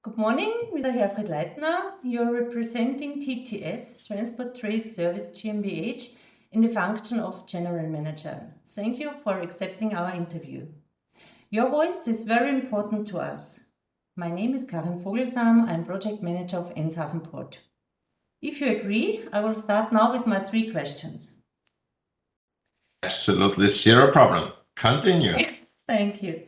Good morning, Mr. HERFRIED LEITNER. You're representing TTS, Transport Trade Service GmbH, in the function of General Manager. Thank you for accepting our interview. Your voice is very important to us. My name is Karin Vogelsam. I'm Project Manager of Eemshaven Port. If you agree, I will start now with my 3 questions. Absolutely, zero problem. Continue. Thank you.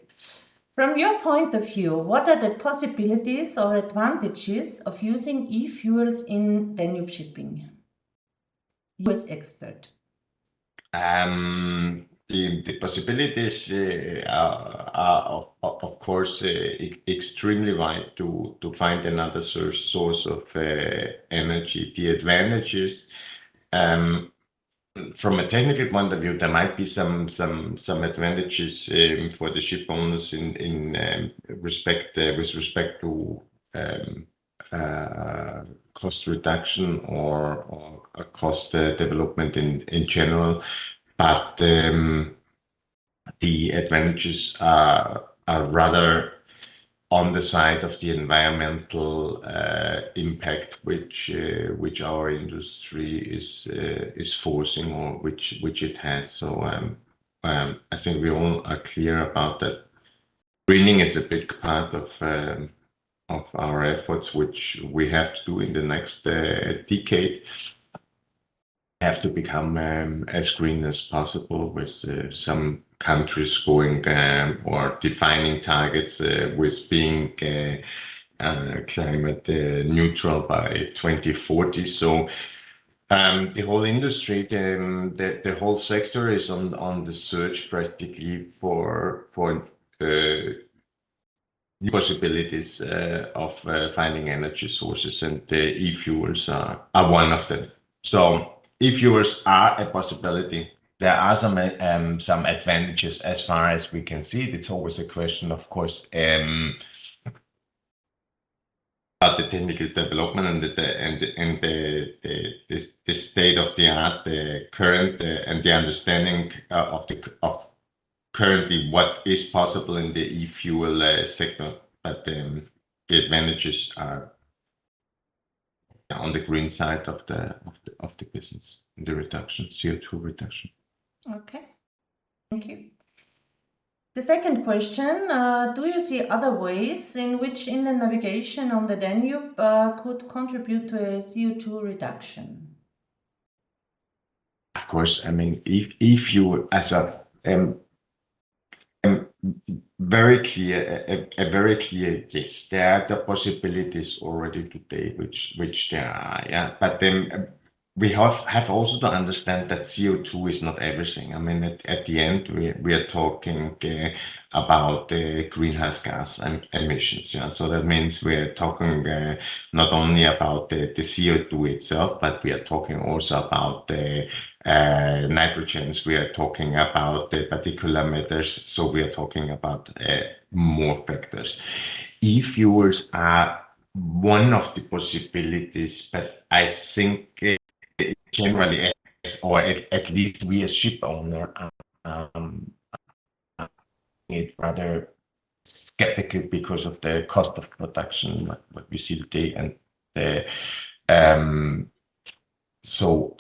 From your point of view, what are the possibilities or advantages of using e-fuels in Danube shipping? You as expert. The possibilities are of course extremely wide to find another source of energy. The advantages, from a technical point of view, there might be some advantages for the ship owners in respect with respect to cost reduction or cost development in general, but the advantages are rather on the side of the environmental impact, which our industry is forcing, or which it has. So I think we all are clear about that. Greening is a big part of our efforts, which we have to do in the next decade. We have to become as green as possible, with some countries going or defining targets with being climate neutral by 2040. So the whole industry, the whole sector is on the search practically for new possibilities of finding energy sources, and the e-fuels are one of them. So e-fuels are a possibility. There are some advantages as far as we can see. It's always a question, of course, about the technical development and the state of the art, the current and the understanding of currently what is possible in the e-fuel sector. But the advantages are on the green side of the business, the reduction, CO2 reduction. Okay, thank you. The second question, do you see other ways in which inland navigation on the Danube could contribute to a CO2 reduction? Of course, I mean, if you, as a very clear yes, there are the possibilities already today, which there are, yeah. But then we have also to understand that CO2 is not everything. I mean, at the end, we are talking about greenhouse gas emissions. Yeah, so that means we are talking not only about the CO2 itself, but we are talking also about the nitrogens. We are talking about the particulate matters. So we are talking about more factors. E-fuels are one of the possibilities, but I think generally, or at least we as ship owner, it rather skeptical because of the cost of production, what we see today, and so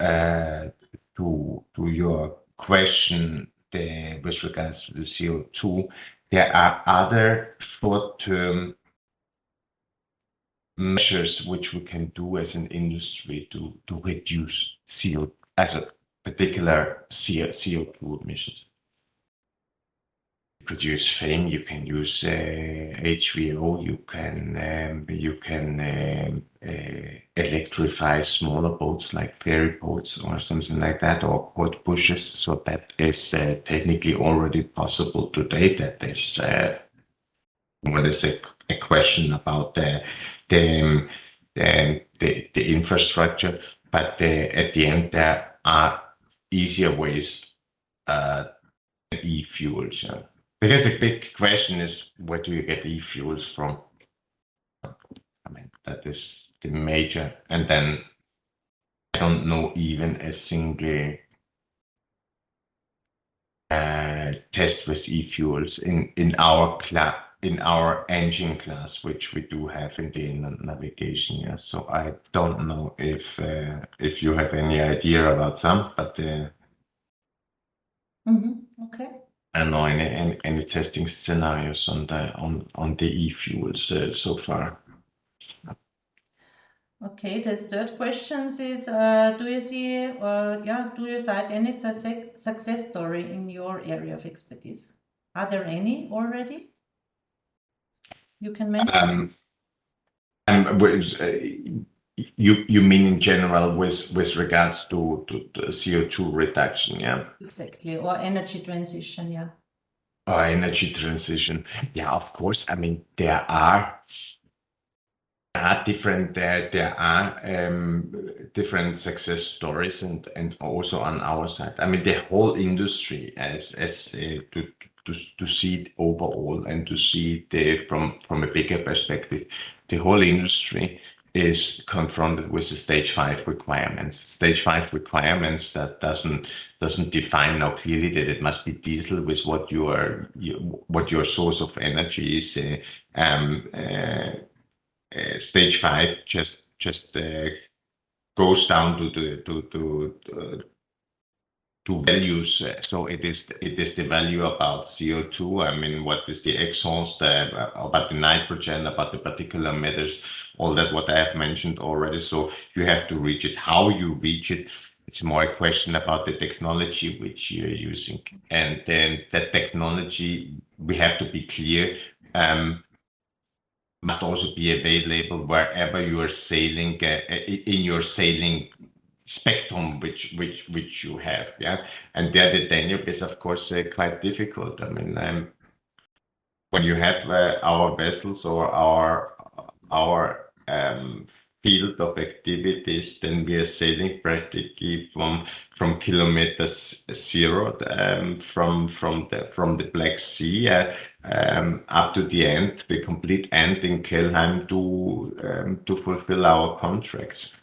to your question, with regards to the CO2, there are other short-term measures which we can do as an industry to reduce CO2, as a particular CO2 emissions. Produce FAME, you can use HVO, you can electrify smaller boats like ferry boats or something like that, or port pushes. So that is technically already possible today. That is more or a question about the infrastructure, but at the end there are easier ways e-fuels. Yeah. Because the big question is, where do you get e-fuels from? I mean, that is the major, and then I don't know even a single test with e-fuels in our in our engine class, which we do have in the inland navigation. Yeah. So I don't know if you have any idea about some, but Okay. I don't know any testing scenarios on the e-fuels so far. Okay, the third question is, do you see, do you cite any success story in your area of expertise? Are there any already you can mention? You mean in general with regards to the CO2 reduction, yeah? Exactly, or energy transition, yeah. Or energy transition. Yeah, of course. I mean, there are different different success stories and also on our side. I mean, the whole industry as to see it overall and to see it from a bigger perspective, the whole industry is confronted with the stage 5 requirements. Stage 5 requirements that doesn't define now clearly that it must be diesel with what your source of energy is. Stage 5 just goes down to values. So it is the value about CO2. I mean, what is the exhaust, about the nitrogen, about the particular matters, all that what I have mentioned already. So you have to reach it. How you reach it, it's more a question about the technology which you're using. And then that technology, we have to be clear, must also be available wherever you are sailing, in your sailing spectrum which you have, yeah. And there the Danube is of course quite difficult. I mean, when you have our vessels or our field of activities, then we are sailing practically from kilometer zero, from the Black Sea up to the end, the complete end in Kelheim to fulfill our contracts.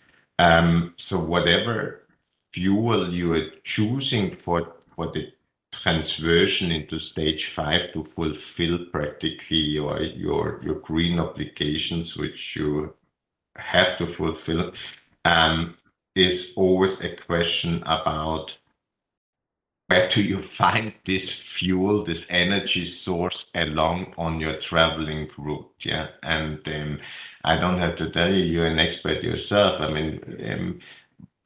So whatever fuel you are choosing for the transversion into stage 5 to fulfill practically your green obligations, which you have to fulfill, is always a question about where do you find this fuel, this energy source along on your traveling route, yeah? And I don't have to tell you, you're an expert yourself. I mean,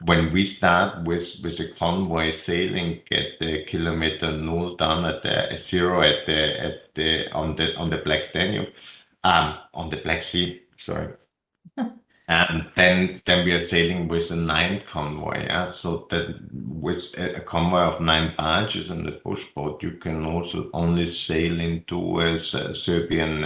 when we start with a convoy sailing at the kilometer null down at the zero on the Black Danube, on the Black Sea, sorry. And then we are sailing with a 9 convoy, yeah. So that with a convoy of 9 barges and the push boat, you can also only sail into Serbian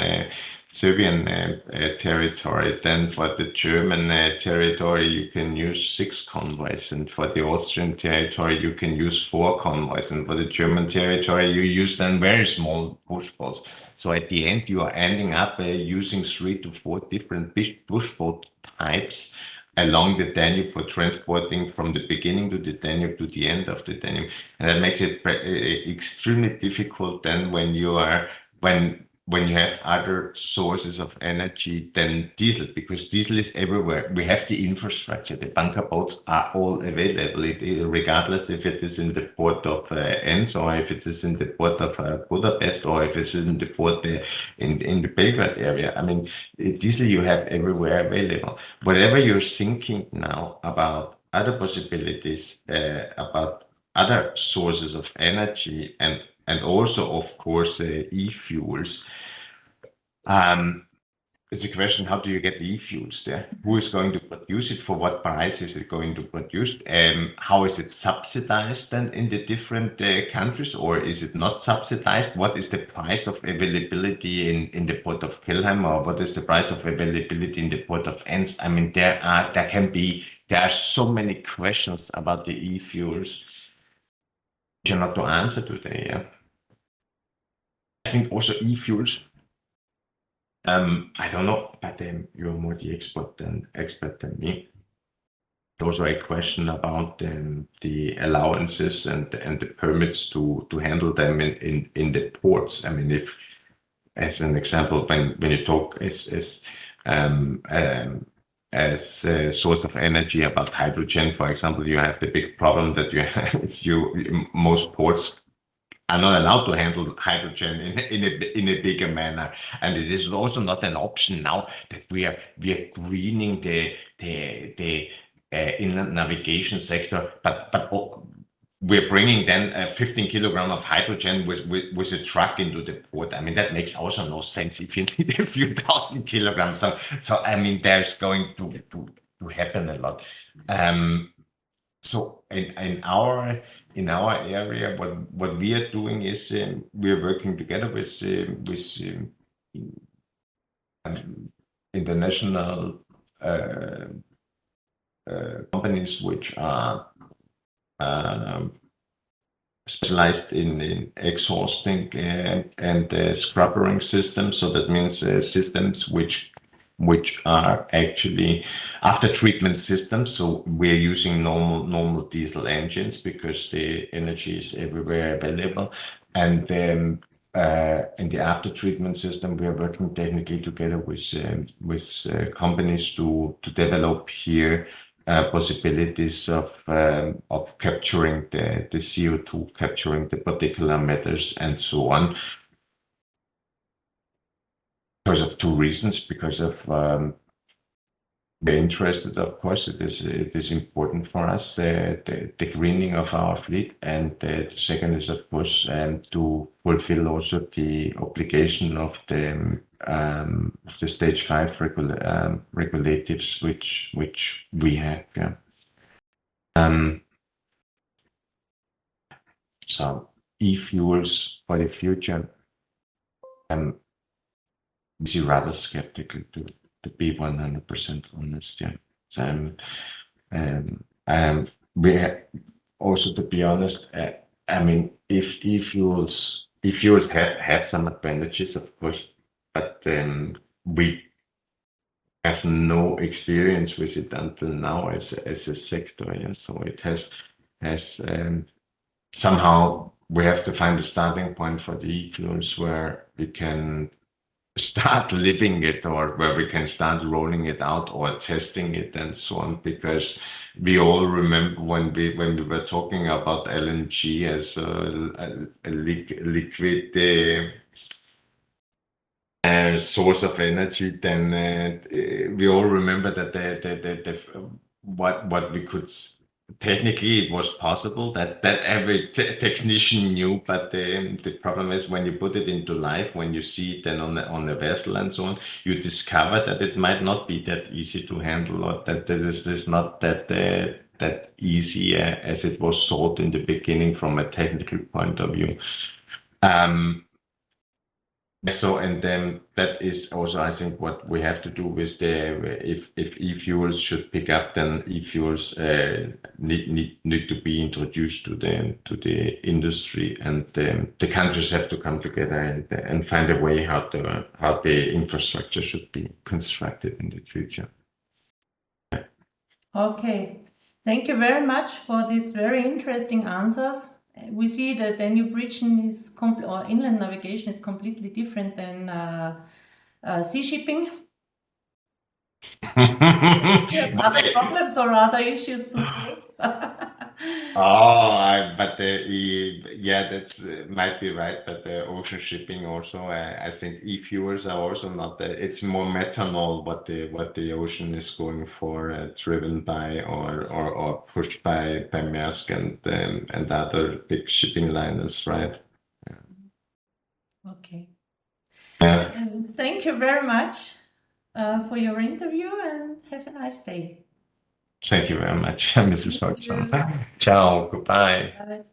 territory. Then for the German territory, you can use 6 convoys, and for the Austrian territory, you can use 4 convoys, and for the German territory, you use then very small push boats. So at the end, you are ending up using 3 to 4 different push boat types along the Danube for transporting from the beginning to the Danube to the end of the Danube, and that makes it extremely difficult then when you have other sources of energy than diesel, because diesel is everywhere. We have the infrastructure. The bunker boats are all available, regardless if it is in the port of Enns or if it is in the port of Budapest or if it's in the port in the Belgrade area. I mean, diesel you have everywhere available. Whatever you're thinking now about other possibilities, about other sources of energy, and also, of course, e-fuels. It's a question, how do you get the e-fuels there? Who is going to produce it? For what price is it going to produce? How is it subsidized then in the different countries, or is it not subsidized? What is the price of availability in the port of Kelheim, or what is the price of availability in the port of Enns? I mean, there are so many questions about the e-fuels which are not to answer today. Yeah. I think also e-fuels. I don't know, but you're more the expert than me. Also a question about the allowances and the permits to handle them in the ports. I mean, as an example, when you talk as a source of energy about hydrogen, for example, you have the big problem that most ports are not allowed to handle hydrogen in a bigger manner, and it is also not an option now that we are greening the inland navigation sector, but we're bringing then 15 kilogram of hydrogen with a truck into the port. I mean, that makes also no sense if you need a few thousand kilograms. So I mean, there's going to happen a lot. So in our area, what we are doing is we are working together with international companies which are specialized in exhausting and scrubbering systems. So that means systems which are actually after treatment systems. So we're using normal diesel engines because the energy is everywhere available. And then in the after treatment system, we are working technically together with companies to develop here possibilities of capturing the CO2, capturing the particulate matters, and so on. Because of two reasons. Because of we're interested, of course, it is important for us the greening of our fleet, and the second is, of course, to fulfill also the obligation of the stage 5 regulatives which we have. Yeah. So e-fuels for the future, we see rather skeptical to be 100% honest. Yeah. So we also, to be honest, I mean, if e-fuels have some advantages, of course, but we have no experience with it until now as a sector. Yeah. So it has somehow we have to find a starting point for the e-fuels where we can start living it, or where we can start rolling it out or testing it and so on, because we all remember when we were talking about LNG as a liquid source of energy, then we all remember that what we could technically it was possible that every technician knew, but the problem is when you put it into life, when you see it then on a vessel and so on, you discover that it might not be that easy to handle, or that it is not that easy as it was thought in the beginning from a technical point of view. So, and then that is also, I think, what we have to do with if e-fuels should pick up, then e-fuels need to be introduced to the industry, and the countries have to come together and find a way how the infrastructure should be constructed in the future. Okay, thank you very much for these very interesting answers. We see that Danube region or inland navigation is completely different than sea shipping. Do you have other problems or other issues to solve? Yeah, that's might be right, but the ocean shipping also, I think e-fuels are also not. It's more methanol what the ocean is going for, driven by or pushed by Maersk and other big shipping liners, right? Okay. Yeah. Thank you very much for your interview, and have a nice day. Thank you very much, Mrs. Hodgson. Ciao, goodbye. Bye.